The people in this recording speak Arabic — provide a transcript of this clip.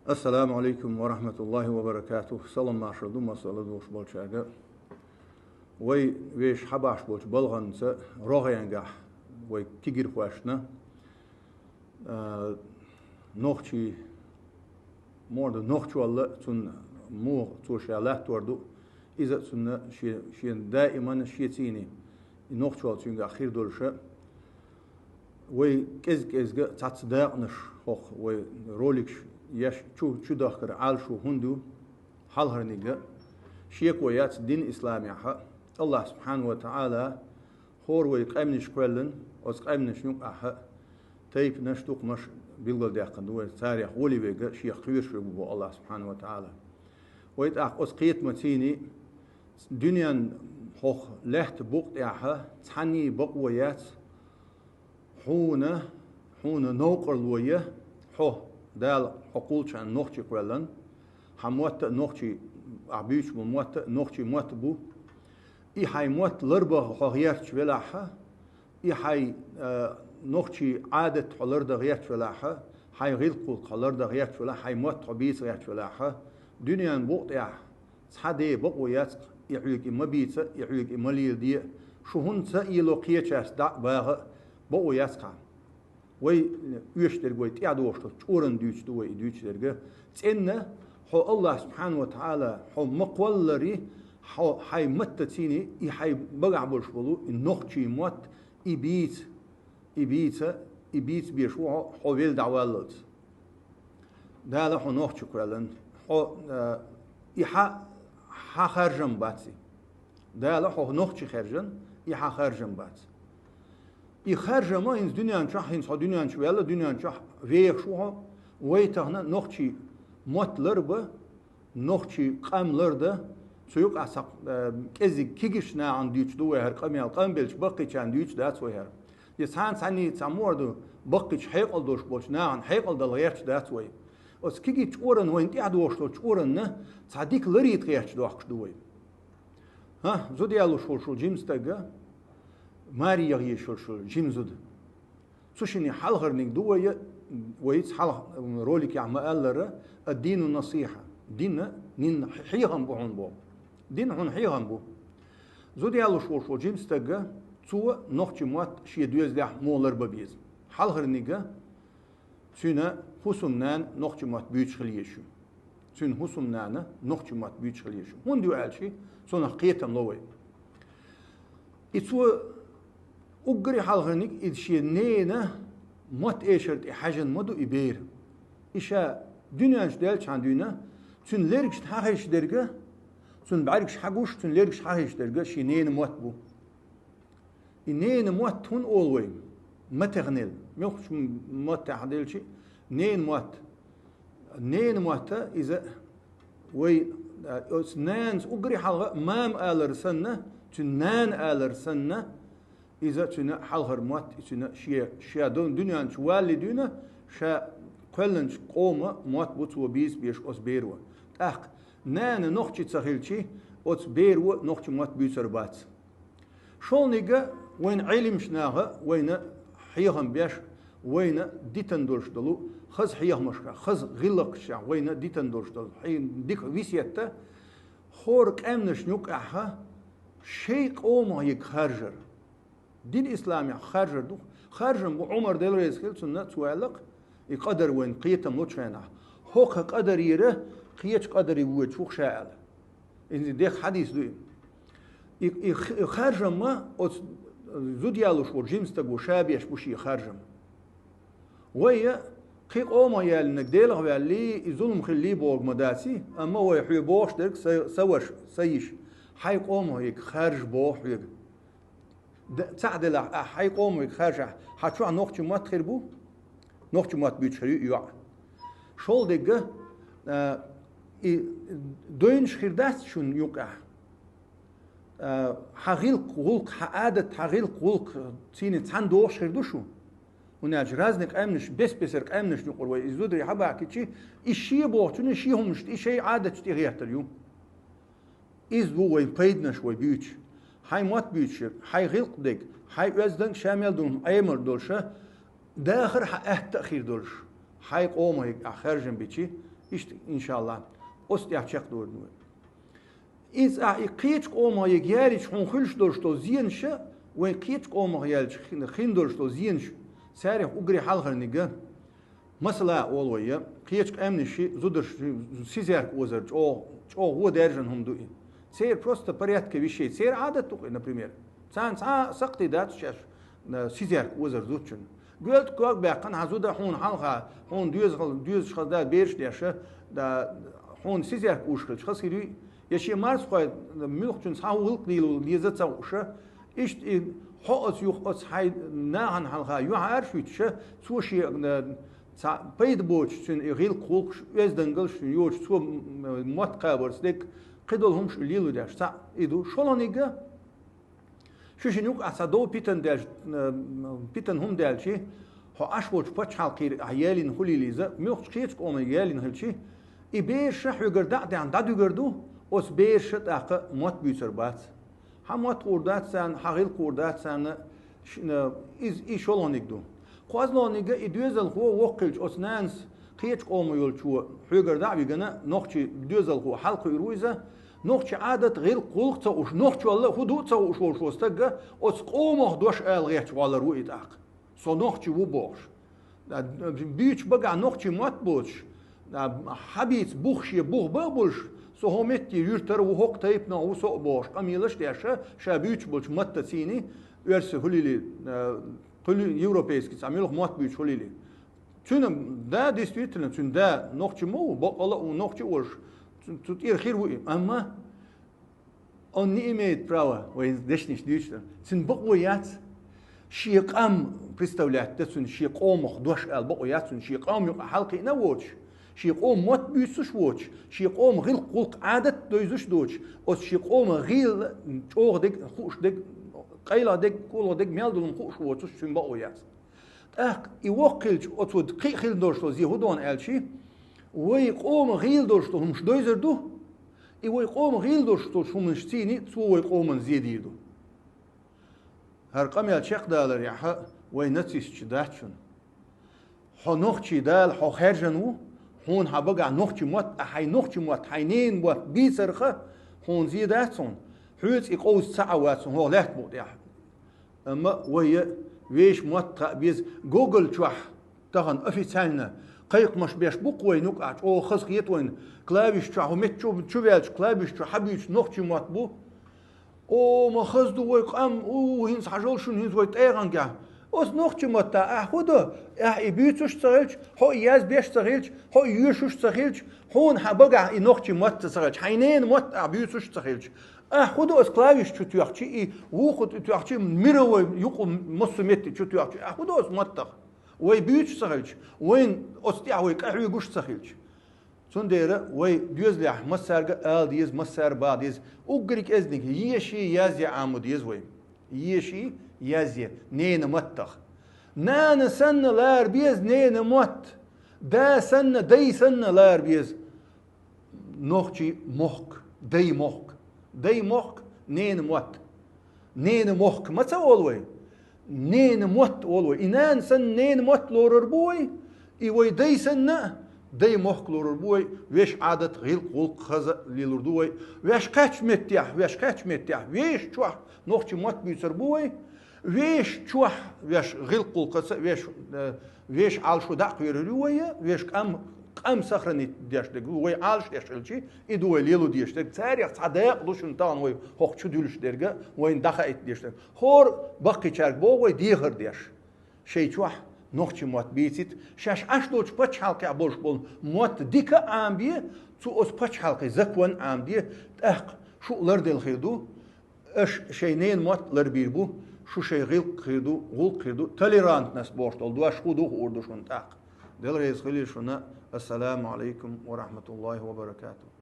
Assalamu alaikum wa rahmatullahi wa barakatuh. Salam maşallah masalı doş bolçaga. Way veş habaş bolç bolğansa roğayanga way tigir xwashna. Noqchi morda noqchi walla tun mo toşalat tordu. İza sunna şiyen daiman şiyetini. Noqchi wal tun akhir dolşa. Way kezdge tatsdaqnış xoq way rolik yaş şu daxkar al şu hundu halharniga şiyek wayat din islamiha Allah subhanahu wa ta'ala hor way qaymnish kwellen os qaymnish nuk aha tayp nashtuq mash bilgal daqan way tarikh wali vega şiyek qiysh bu Allah subhanahu wa ta'ala wayt aq os qiyat matini dünyan hoq leht buq aha tani buq wayat huna noqrl waya ho دال حقول شان نوختي قولن حموت نوختي عبيش موت نوختي موت بو اي هاي موت لربه هغيرت ولاحه اي هاي نوختي عادت حلرد غيرت ولاحه هاي غيلقو قلرد غيرت ولا هاي موت طبيس غيرت ولاحه دنيا بوق يا صحدي بقويات يحيك مبيت يحيك مليل دي شو هن سيلوقيتش دا باغ بقويات كان way üyüşler way tiyadoştu çorun düçtü way düçlerge çenne ho Allah subhanahu wa taala ho maqwalları ho hay mattatini i hay bagabul shbulu noqchi mot ibit bir şu ho vel dawalot dala ho noqchi kwalen ho i ha kharjam batsi dala ho noqchi kharjan i ha kharjam batsi يخرج ما إنس دنيا نشح إنس دنيا نشويلا دنيا نشح ويخ شوها ويتهنا نخشي موت لربة نخشي قام لرده سويق عسق كذي كيجشنا عن ديش دوه هر قام يالقام بيلش بقيش عن ديش ده سويهر يسان سني تامور دو بقيش حيقل دوش بولش نعن حيقل دلغيرش ده سوي بس كيجي تورن وين تعدوش تورن نه صديق لريت غيرش دوخش دوه ها زودي على شو جيمس تجا ماري يغي شو جيمزود سوشني حلغرنيك دوية ويت حل رولك يعمل لره الدين النصيحة دين نين حيهم بهون بو دين هون حيهم بو زودي على شو جيمس تجا تو نوختي موت شي دوز ده مولر ببيز حلغرنيكا سينا حسمنان نوختي موت بيوتش خليشو سين حسمنان نوختي موت بيوتش خليشو هون دو علشي سونا قيتم لوي إتسو أجري حالغنيك إدشي نينا مت إيشرت إحاجن مدو إبير إيشا دنيا جدال شان دينا تون ليركش حاجش درجة تون بعرفش حاجوش تون ليركش حاجش درجة شي نينا مت بو نينا مت هون أولوي ما تغنيل ميوخش مت تعديل شي نين مت إذا وي نانز أجري حالغ مام آلر سنة تون نان آلر سنة إذا تنا حلهر موت تنا شيا دون دنيا شوالي دونا شا كلنش قوما موت بوتو بيس بيش أس بيروا أخ نان نخشي تسهيلشي أس بيروا نخشي موت بيسر بات شول نيجا وين علم شناها وين حيهم بيش وين ديتن دولش دلو خز حيهم مشكا خز غلق شع وين ديتن دولش دلو حي ديك ويسيتا خورك أمنش نوك أحا شيء قوما يكهرجر دين إسلامي خارجر عمر دل رئيس خيل سنة توالق يقدر وين قيتم لطشينا هوك قدر يره قيتش قدر يوجد فوق شاعل إن ديك حديث دوين خارجر ما زوديالو شو جيمس تقو شابيش بوشي خارجر ويا قيق أوما يالنك ديلغ واللي يظلم خلي بوغ مداسي أما هو يحيي بوش درك سوش سيش حيق أوما يك خارج بوح يك تعدل حي قومك خارجة حتشو عن نقطة ما تخربو نقطة ما تبيتشري يوع شول دقة دوينش خيردات شون يوقع حغيلق غلق حادت حغيلق غلق تيني تان دوش خيردوشو وناج رازنك أمنش بسرك أمنش نقول ويزودري حبا كيتشي إشي بوغتون إشي همش إشي عادة تغيرت اليوم إز بو وين بيدنش ويبيتش هاي موت بيتشر هاي غلق ديك هاي وزدن شامل دون أيمر دولشة داخر تأخير دولش هاي قوم هيك آخر جنبيتشي إشت إن شاء الله أست يحشق دور نور إذ قيتش قوم يجاريش حون خلش دورشتو زينش وين قيتش قوم يالش خين دورشتو زينش سارح أجري حلقة نيجا مثلا أولوية قيتش أمنشي زودرش سيزارك وزرج أو هو درجن هم دوين سير просто порядка вещей سير عادة تقول например سان سقطي دات شاش سيزارك وزر زوتشن قلت كوك بقى هزودا حون حلقة حون دوز خدا بيرش ديشه دا حون سيزارك وشخل خلاص كده يشي مارس خواهد ملخشن ساو ولق ديلو ليزت ساوشه إشت حقص يخقص حي ناهن حلقة يعرفيتشه سوشي بيد بوش سن غير قولش يزدنقلش يوش سو مات قابرس ديك قدولهمش ليلو داش سا إدو شلونيجا شو شنوك أصدو بيتن هم دالشي هو أشوش بتش حلقي عيالين هولي ليزا ميوخش كيتش قوم عيالين هالشي إبيش يقردع دان دادو يقردو أس بيش تاق مات بيسر بات هم مات قردات سان حقيل قردات سان إز شلونيك دو قازلونيجا إدوزل هو وقلش أس نانس كيتش قوم يولشوا يقردع بيجنا نوخشي دوزل هو حلقي رويزا نوخش عادة غير قلقة وش نوخش والله هدوء وش وستجا أس قومه دوش غيرش والله رويت أق سو نوخش وبوش بيش بقى نوخش مات بوش حبيت بوخشي بوخ بابوش سو همتي يرتر وهوك تيبنا وسو بوش قميلش ديشة شابيش بوش مات تسيني ورس هوليلي كل يوروبيسكي تعملوا مات بيش هوليلي تون دا действительно تون دا نوخش مو بقلا ونوخش وش تطير خير وإيه أما он не имеет права здесь не шлючно цин бقويات شيقام представлять تسون شيقام خدوش البقويات цин شيقام يق حلقي نووش شيقام مات بيسوش ووش شيقام غير قلق عادة دويزوش دوش أس شيقام غير أوغ دك خوش دك قيلا دك كولا دك ميالدون خوش ووش цин بقويات يوقلش أتود قي خيل دوشتو زيهودون ألشي ويقوم غيل دوشتو هم شدويزر دو ويقوم غيل دوشتو شو من شتيني تو ويقوم زيدي دو هرقم يالشيق دالر يحا وينتيس شداتشن حو نوخشي دال حو خيرجنو هون هبقع نوخشي موت حي نوخشي موت حينين موت بيسرخه هون زيداتشن حوت يقوز ساعواتشن هو لات بوت يحا أما وهي ويش موت بيز جوجل شوح تغن أفيتسالنا قيق مش بيش بقوي نقعد أو خزقيت وين كلابيش شو مت شو بيالش كلابيش شو حبيش نقطي مطبو أو ما خزدو ويقام أو هنس حجول شو هنس ويت أيران جا أوس نقطي مطا أخده يبيتوش تغيلش هو ياز بيش تغيلش هو يوشوش تغيلش هون حبقع نقطي مط تغيلش حينين مط أبيتوش تغيلش أخده أوس كلابيش شو تيحكي وخد تيحكي ميرو يقوم مسميت شو تيحكي أخده أوس مطخ وي بيوش سخيلش وين أستيع وي كأحوي جوش سخيلش سنديرة وي ديوز لح مسارجة آل ديز مسار بعد ديز أقريك إزنك يشي يازي عمود ديز وين يشي يازي نين متخ نان سن لار بيز نين مت دا سن دي سن لار بيز نوخشي مخك دي مخك نين مخك ما تقول وين نين موت أولوي إنان سن نين موت لوربوي إيوي دي سن دي موت لوربوي ويش عادة غير قلق خزا للردوي ويش كاتش متيح ويش تشوح نوخش موت بيسربوي ويش تشوح ويش غير قلق ويش عالشو داق ويرلوي ويش قام سخرني ديشتك وي عالش ديشتلشي إدوي ليلو ديشتك تاريخ صداق دوشن تان وي هوخ شو ديلش درجة وين دخل ديشتك هور بقي شارك بو وي ديغر ديش شيء شوح نوخش موت بيتيت شاش أشلوش بتش حلقة عبوش بول موت ديكا عامبيه تو أس بتش حلقة زكون عامبيه شو لرد الخيدو إيش شيء موت لربيربو شو شيء غيل خيدو توليرانت ناس بورتول دواش خدوه أردوشون دل رئيس خليل شنا السلام عليكم ورحمة الله وبركاته.